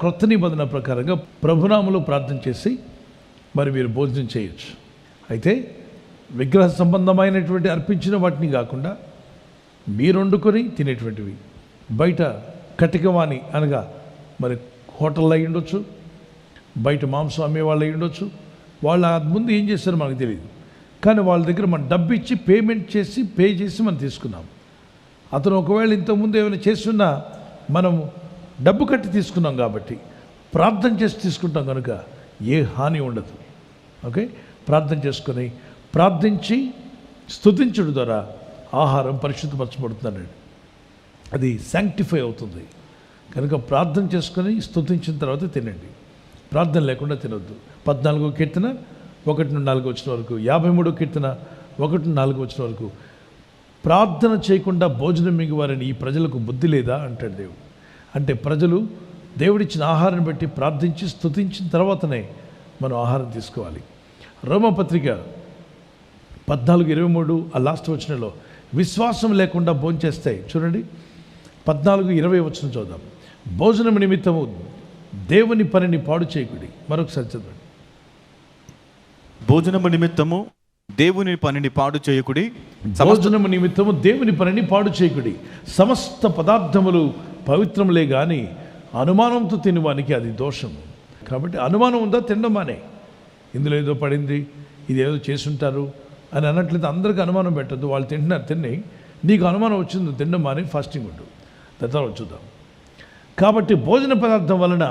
క్రొత్త నిబంధన ప్రకారంగా ప్రభునామములో ప్రార్థన చేసి మరి మీరు భోజనం చేయొచ్చు. అయితే విగ్రహ సంబంధమైనటువంటి అర్పించిన వాటిని కాకుండా మీరు వండుకొని తినేటువంటివి బయట కటికవాణి అనగా మరి హోటల్లో అయి ఉండొచ్చు, బయట మాంసం అమ్మే వాళ్ళు అయి ఉండొచ్చు. వాళ్ళ ముందు ఏం చేస్తారో మనకు తెలియదు, కానీ వాళ్ళ దగ్గర మనం డబ్బు ఇచ్చి పే చేసి మనం తీసుకున్నాం. అతను ఒకవేళ ఇంతకుముందు ఏమైనా చేస్తున్నా మనము డబ్బు కట్టి తీసుకున్నాం కాబట్టి ప్రార్థన చేసి తీసుకుంటాం కనుక ఏ హాని ఉండదు. ఓకే, ప్రార్థన చేసుకొని ప్రార్థించి స్తుతించడం ద్వారా ఆహారం పరిశుద్ధపరచబడుతుందండి, అది శాంక్టిఫై అవుతుంది. కనుక ప్రార్థన చేసుకొని స్తుతించిన తర్వాత తినండి, ప్రార్థన లేకుండా తినొద్దు. 14వ కీర్తన 1-4 వచ్చిన వరకు, 53వ కీర్తన 1-4 వచ్చిన వరకు, ప్రార్థన చేయకుండా భోజనం మింగువారని ఈ ప్రజలకు బుద్ధి లేదా అంటాడు దేవుడు. అంటే ప్రజలు దేవుడిచ్చిన ఆహారాన్ని బట్టి ప్రార్థించి స్తుతించిన తర్వాతనే మనం ఆహారం తీసుకోవాలి. రోమపత్రిక 14:23 ఆ లాస్ట్ వచనంలో విశ్వాసం లేకుండా భోంచేస్తాయి. చూడండి, 14:20 వచనం చూద్దాం. భోజనం నిమిత్తము దేవుని పనిని పాడు చేయకుడి. మరొకసారి చదవండి. భోజనము నిమిత్తము దేవుని పనిని పాడు చేయకుడి. భోజనము నిమిత్తము దేవుని పనిని పాడు చేయకుడి. సమస్త పదార్థములు పవిత్రములే కానీ అనుమానంతో తినవానికి అది దోషం. కాబట్టి అనుమానం ఉందా, తినడం మానే. ఇందులో ఏదో పడింది, ఇది ఏదో చేసుంటారు అని అన్నట్లయితే అందరికీ అనుమానం పెట్టద్దు. వాళ్ళు తింటున్నారు, తిని నీకు అనుమానం వచ్చింది, తినడం మాని ఫాస్టింగ్ ఉండు. తర్వాత చూద్దాం. కాబట్టి భోజన పదార్థం వలన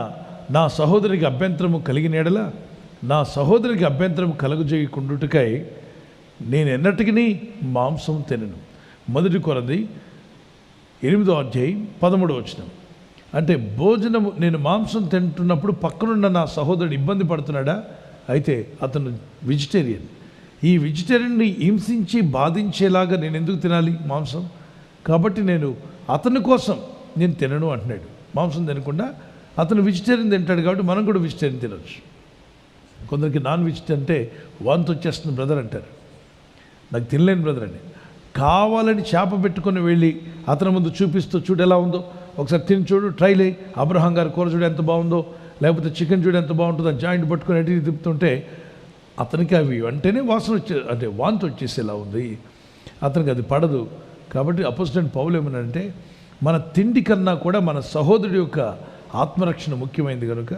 నా సహోదరికి అభ్యంతరము కలిగిన ఎడల నా సహోదరికి అభ్యంతరం కలుగజేయకుండుటకై నేను ఎన్నటికీ మాంసం తినను. 1 కొరింథీ 8వ అధ్యాయం 13వ వచనం. అంటే భోజనము, నేను మాంసం తింటున్నప్పుడు పక్కనున్న నా సహోదరుడు ఇబ్బంది పడుతున్నాడా? అయితే అతను వెజిటేరియన్. ఈ వెజిటేరియన్ని హింసించి బాధించేలాగా నేను ఎందుకు తినాలి మాంసం? కాబట్టి నేను అతని కోసం నేను తినను అంటున్నాడు. మాంసం తినకుండా అతను వెజిటేరియన్ తింటాడు కాబట్టి మనం కూడా వెజిటేరియన్ తినవచ్చు. కొందరికి నాన్ వెజ్ అంటే వాంతి వచ్చేస్తుంది బ్రదర్ అంటారు. నాకు తినలేను బ్రదర్ అండి. కావాలని చేప పెట్టుకొని వెళ్ళి అతని ముందు చూపిస్తూ, చూడు ఎలా ఉందో ఒకసారి తిని చూడు, ట్రైలే, అబ్రహాం గారి కూర చూడు ఎంత బాగుందో, లేకపోతే చికెన్ చూడు ఎంత బాగుంటుందో, జాయింట్ పట్టుకొని అటు తిప్పుతుంటే అతనికి అవి అంటేనే వాసన అంటే వాంతి వచ్చేసేలా ఉంది, అతనికి అది పడదు. కాబట్టి అపోజిట్ పౌలు ఏమన్నాడంటే మన తిండి కన్నా కూడా మన సహోదరుడి యొక్క ఆత్మరక్షణ ముఖ్యమైనది కనుక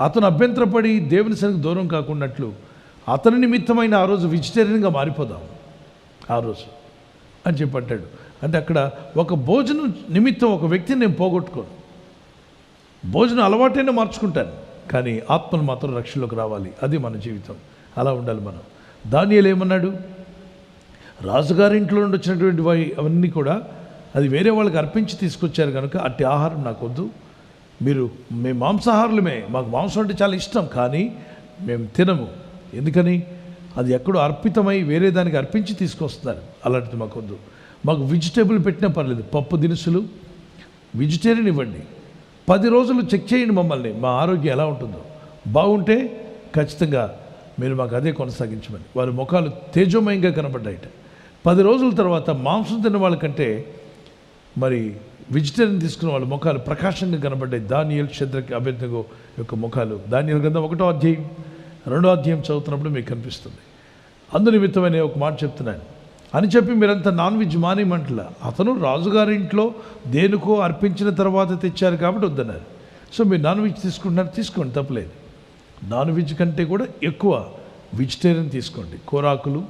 అతను అభ్యంతరపడి దేవుని సన్నిధికి దూరం కాకున్నట్లు అతని నిమిత్తమైన ఆ రోజు వెజిటేరియన్గా మారిపోదాం ఆ రోజు అని చెప్పి అంటాడు. అంటే అక్కడ ఒక భోజనం నిమిత్తం ఒక వ్యక్తిని నేను పోగొట్టుకోను. భోజనం అలవాటైనా మార్చుకుంటాను, కానీ ఆత్మను మాత్రం రక్షణలోకి రావాలి. అది మన జీవితం, అలా ఉండాలి మనం. దానియేలు ఏమన్నాడు? రాజుగారి ఇంట్లో నుండి వచ్చినటువంటి అవన్నీ కూడా అది వేరే వాళ్ళకి అర్పించి తీసుకొచ్చారు కనుక అట్టి ఆహారం నాకు వద్దు. మేము మాంసాహారులమే, మాకు మాంసం అంటే చాలా ఇష్టం, కానీ మేము తినము. ఎందుకని? అది ఎక్కడో అర్పితమై వేరే దానికి అర్పించి తీసుకొస్తున్నారు. అలాంటిది మాకు వద్దు. మాకు వెజిటేబుల్ పెట్టినా పర్లేదు, పప్పు దినుసులు వెజిటేరియన్ ఇవ్వండి. 10 రోజులు చెక్ చేయండి మమ్మల్ని, మా ఆరోగ్యం ఎలా ఉంటుందో. బాగుంటే ఖచ్చితంగా మీరు మాకు అదే కొనసాగించమని. వారి ముఖాలు తేజోమయంగా కనబడ్డాయట. 10 రోజుల తర్వాత మాంసం తిన్న వాళ్ళకంటే మరి వెజిటేరియన్ తీసుకున్న వాళ్ళ ముఖాలు ప్రకాశంగా కనబడ్డాయి. దానియేలు, షద్రక్, అబేద్నెగో యొక్క ముఖాలు. దానియేలు గ్రంథం 1వ అధ్యాయం 2వ అధ్యాయం చదువుతున్నప్పుడు మీకు కనిపిస్తుంది. అందునిమిత్తమని ఒక మాట చెప్తున్నాను అని చెప్పి మీరంతా నాన్ వెజ్ మానేయమంటలా. అతను రాజుగారి ఇంట్లో దేనికో అర్పించిన తర్వాత తెచ్చారు కాబట్టి వద్దన్నారు. సో మీరు నాన్ వెజ్ తీసుకుంటున్నారు, తీసుకోండి, తప్పలేదు. నాన్ వెజ్ కంటే కూడా ఎక్కువ వెజిటేరియన్ తీసుకోండి. కూరాకులు,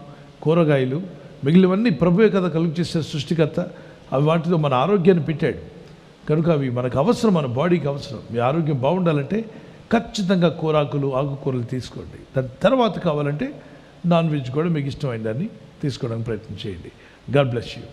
కూరగాయలు, మిగిలినవన్నీ ప్రభువే కదా కలుగు చేసే సృష్టికర్త. అవి వాటితో మన ఆరోగ్యాన్ని పెట్టాడు కనుక అవి మనకు అవసరం, మన బాడీకి అవసరం. మీ ఆరోగ్యం బాగుండాలంటే ఖచ్చితంగా కూరాకులు, ఆకుకూరలు తీసుకోండి. దాని తర్వాత కావాలంటే నాన్ వెజ్ కూడా మీకు ఇష్టమైన దాన్ని తీసుకోవడానికి ప్రయత్నం చేయండి. God bless you.